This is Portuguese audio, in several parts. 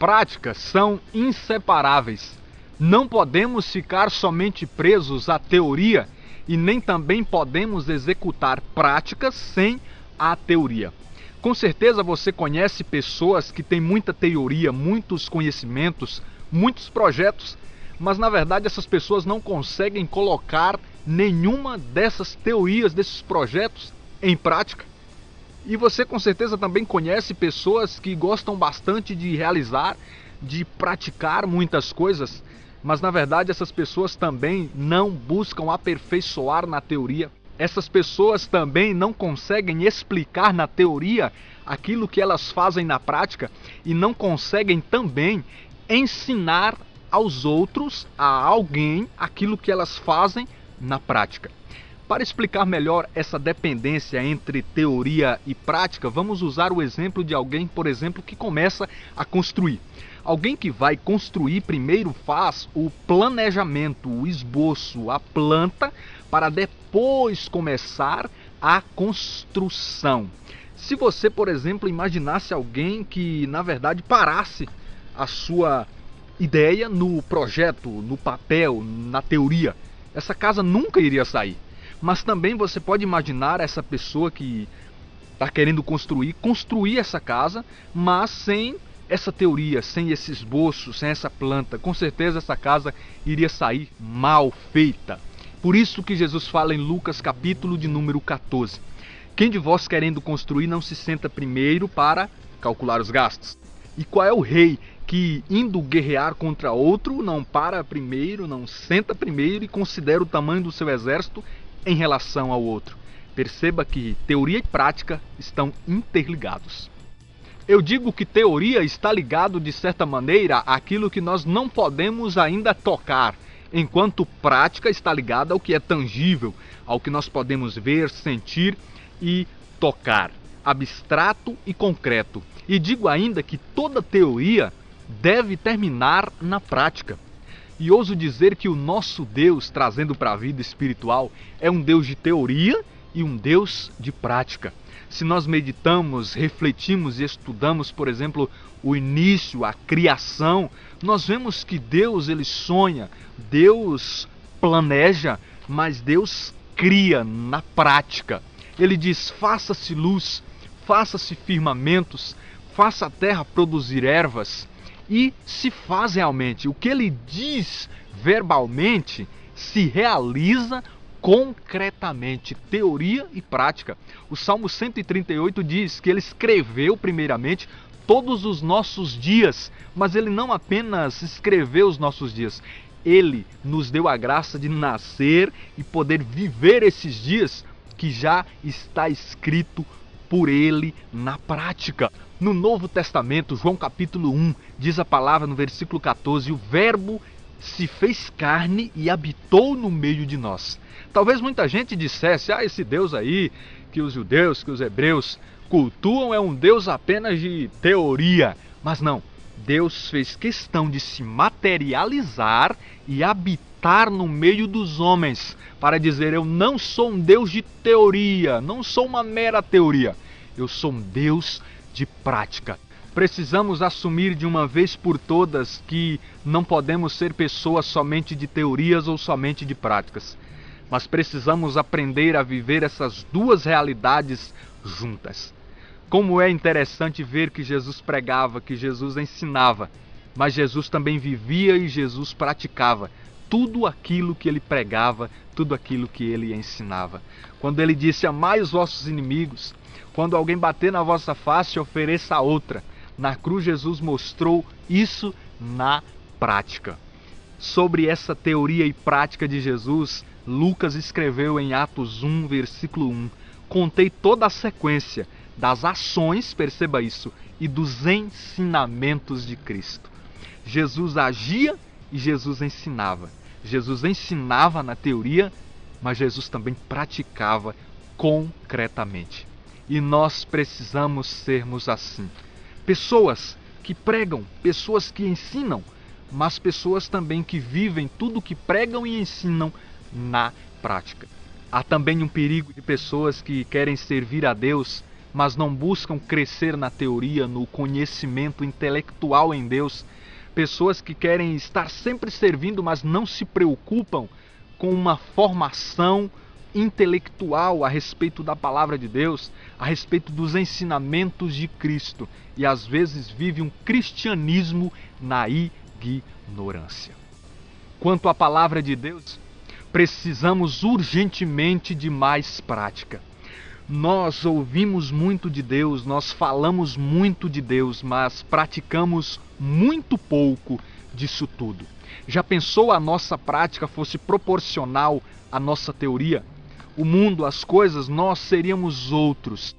prática são inseparáveis. Não podemos ficar somente presos à teoria e nem também podemos executar práticas sem a teoria. Com certeza você conhece pessoas que têm muita teoria, muitos conhecimentos, muitos projetos, mas na verdade essas pessoas não conseguem colocar nenhuma dessas teorias, desses projetos em prática. E você com certeza também conhece pessoas que gostam bastante de realizar, de praticar muitas coisas, mas na verdade essas pessoas também não buscam aperfeiçoar na teoria. Essas pessoas também não conseguem explicar na teoria aquilo que elas fazem na prática e não conseguem também ensinar aos outros, a alguém, aquilo que elas fazem na prática. Para explicar melhor essa dependência entre teoria e prática, vamos usar o exemplo de alguém, por exemplo, que começa a construir. Alguém que vai construir primeiro faz o planejamento, o esboço, a planta, para depois começar a construção. Se você, por exemplo, imaginasse alguém que, na verdade, parasse a sua ideia no projeto, no papel, na teoria, essa casa nunca iria sair. Mas também você pode imaginar essa pessoa que está querendo construir essa casa, mas sem essa teoria, sem esse esboço, sem essa planta. Com certeza essa casa iria sair mal feita. Por isso que Jesus fala em Lucas capítulo de número 14. Quem de vós querendo construir não se senta primeiro para calcular os gastos? E qual é o rei que, indo guerrear contra outro, não para primeiro, não senta primeiro e considera o tamanho do seu exército em relação ao outro? Perceba que teoria e prática estão interligados. Eu digo que teoria está ligado de certa maneira àquilo que nós não podemos ainda tocar, enquanto prática está ligada ao que é tangível, ao que nós podemos ver, sentir e tocar, abstrato e concreto. E digo ainda que toda teoria deve terminar na prática. E ouso dizer que o nosso Deus, trazendo para a vida espiritual, é um Deus de teoria e um Deus de prática. Se nós meditamos, refletimos e estudamos, por exemplo, o início, a criação, nós vemos que Deus ele sonha, Deus planeja, mas Deus cria na prática. Ele diz: faça-se luz, faça-se firmamentos, faça a terra produzir ervas. E se faz realmente. O que ele diz verbalmente se realiza concretamente, teoria e prática. O Salmo 138 diz que ele escreveu primeiramente todos os nossos dias, mas ele não apenas escreveu os nossos dias, ele nos deu a graça de nascer e poder viver esses dias que já está escrito por ele na prática. No Novo Testamento, João capítulo 1, diz a palavra no versículo 14, o verbo se fez carne e habitou no meio de nós. Talvez muita gente dissesse: esse Deus aí, que os judeus, que os hebreus cultuam, é um Deus apenas de teoria. Mas não, Deus fez questão de se materializar e habitar no meio dos homens, para dizer: eu não sou um Deus de teoria, não sou uma mera teoria, eu sou um Deus de prática. Precisamos assumir de uma vez por todas que não podemos ser pessoas somente de teorias ou somente de práticas, mas precisamos aprender a viver essas duas realidades juntas. Como é interessante ver que Jesus pregava, que Jesus ensinava, mas Jesus também vivia e Jesus praticava tudo aquilo que ele pregava, tudo aquilo que ele ensinava. Quando ele disse: amai os vossos inimigos, quando alguém bater na vossa face, ofereça a outra. Na cruz, Jesus mostrou isso na prática. Sobre essa teoria e prática de Jesus, Lucas escreveu em Atos 1, versículo 1. Contei toda a sequência das ações, perceba isso, e dos ensinamentos de Cristo. Jesus agia e Jesus ensinava. Jesus ensinava na teoria, mas Jesus também praticava concretamente. E nós precisamos sermos assim. Pessoas que pregam, pessoas que ensinam, mas pessoas também que vivem tudo que pregam e ensinam na prática. Há também um perigo de pessoas que querem servir a Deus, mas não buscam crescer na teoria, no conhecimento intelectual em Deus. Pessoas que querem estar sempre servindo, mas não se preocupam com uma formação intelectual a respeito da palavra de Deus, a respeito dos ensinamentos de Cristo, e às vezes vive um cristianismo na ignorância. Quanto à palavra de Deus, precisamos urgentemente de mais prática. Nós ouvimos muito de Deus, nós falamos muito de Deus, mas praticamos muito pouco disso tudo. Já pensou a nossa prática fosse proporcional à nossa teoria? O mundo, as coisas, nós seríamos outros.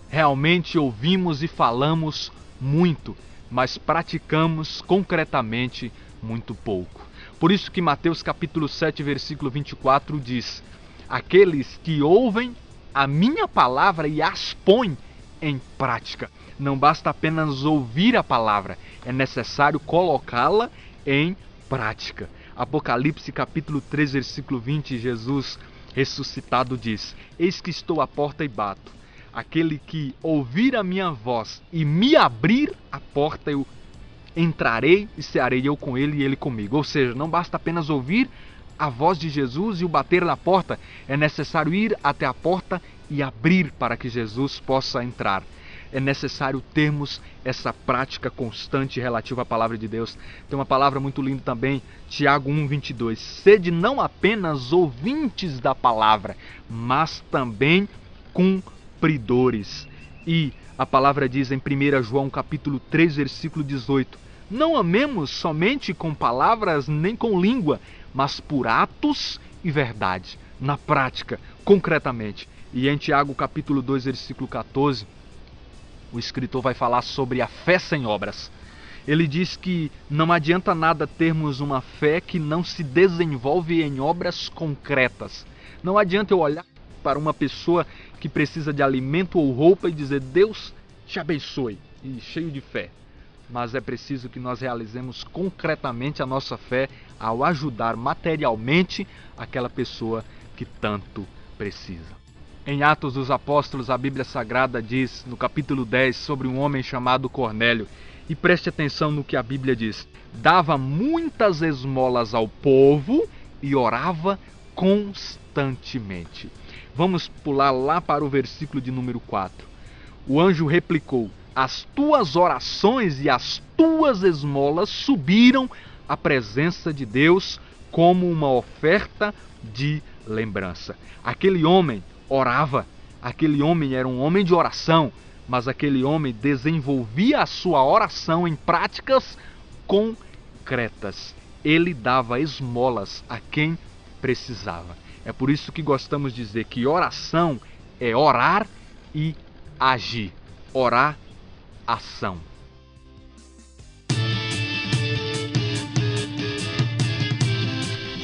Realmente ouvimos e falamos muito, mas praticamos concretamente muito pouco. Por isso que Mateus capítulo 7, versículo 24 diz: aqueles que ouvem a minha palavra e as põem em prática. Não basta apenas ouvir a palavra, é necessário colocá-la em prática. Apocalipse capítulo 3, versículo 20, Jesus ressuscitado diz: eis que estou à porta e bato. Aquele que ouvir a minha voz e me abrir a porta, eu entrarei e cearei eu com ele e ele comigo. Ou seja, não basta apenas ouvir a voz de Jesus e o bater na porta, é necessário ir até a porta e abrir para que Jesus possa entrar. É necessário termos essa prática constante relativa à palavra de Deus. Tem uma palavra muito linda também, Tiago 1:22. Sede não apenas ouvintes da palavra, mas também cumpridores. E a palavra diz em 1 João capítulo 3, versículo 18: não amemos somente com palavras nem com língua, mas por atos e verdade, na prática, concretamente. E em Tiago capítulo 2, versículo 14, o escritor vai falar sobre a fé sem obras. Ele diz que não adianta nada termos uma fé que não se desenvolve em obras concretas. Não adianta eu olhar para uma pessoa que precisa de alimento ou roupa e dizer: Deus te abençoe, e cheio de fé. Mas é preciso que nós realizemos concretamente a nossa fé ao ajudar materialmente aquela pessoa que tanto precisa. Em Atos dos Apóstolos, a Bíblia Sagrada diz, no capítulo 10, sobre um homem chamado Cornélio. E preste atenção no que a Bíblia diz: dava muitas esmolas ao povo e orava constantemente. Vamos pular lá para o versículo de número 4. O anjo replicou: as tuas orações e as tuas esmolas subiram à presença de Deus como uma oferta de lembrança. Aquele homem orava, aquele homem era um homem de oração, mas aquele homem desenvolvia a sua oração em práticas concretas. Ele dava esmolas a quem precisava. É por isso que gostamos de dizer que oração é orar e agir. Orar, ação.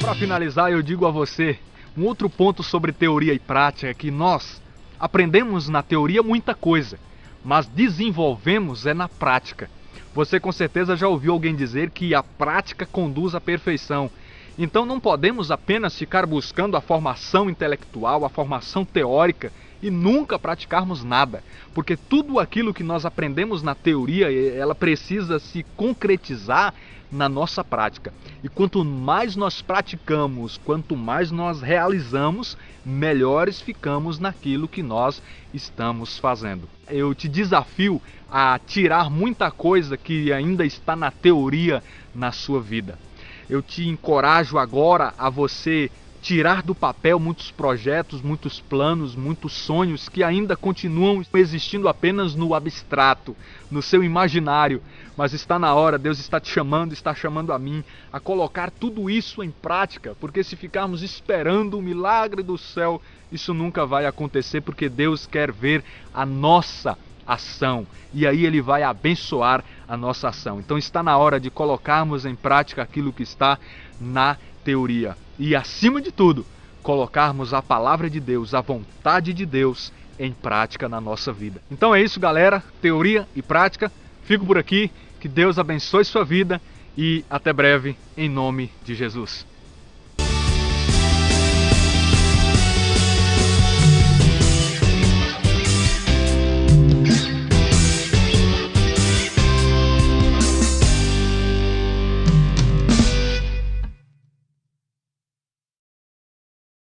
Para finalizar, eu digo a você um outro ponto sobre teoria e prática, é que nós aprendemos na teoria muita coisa, mas desenvolvemos na prática. Você com certeza já ouviu alguém dizer que a prática conduz à perfeição. Então não podemos apenas ficar buscando a formação intelectual, a formação teórica e nunca praticarmos nada, porque tudo aquilo que nós aprendemos na teoria, ela precisa se concretizar na nossa prática. E quanto mais nós praticamos, quanto mais nós realizamos, melhores ficamos naquilo que nós estamos fazendo. Eu te desafio a tirar muita coisa que ainda está na teoria na sua vida. Eu te encorajo agora a você tirar do papel muitos projetos, muitos planos, muitos sonhos que ainda continuam existindo apenas no abstrato, no seu imaginário. Mas está na hora, Deus está te chamando, está chamando a mim a colocar tudo isso em prática, porque se ficarmos esperando o milagre do céu, isso nunca vai acontecer, porque Deus quer ver a nossa ação, e aí Ele vai abençoar a nossa ação. Então está na hora de colocarmos em prática aquilo que está na teoria. E acima de tudo, colocarmos a palavra de Deus, a vontade de Deus em prática na nossa vida. Então é isso, galera. Teoria e prática. Fico por aqui. Que Deus abençoe sua vida e até breve, em nome de Jesus.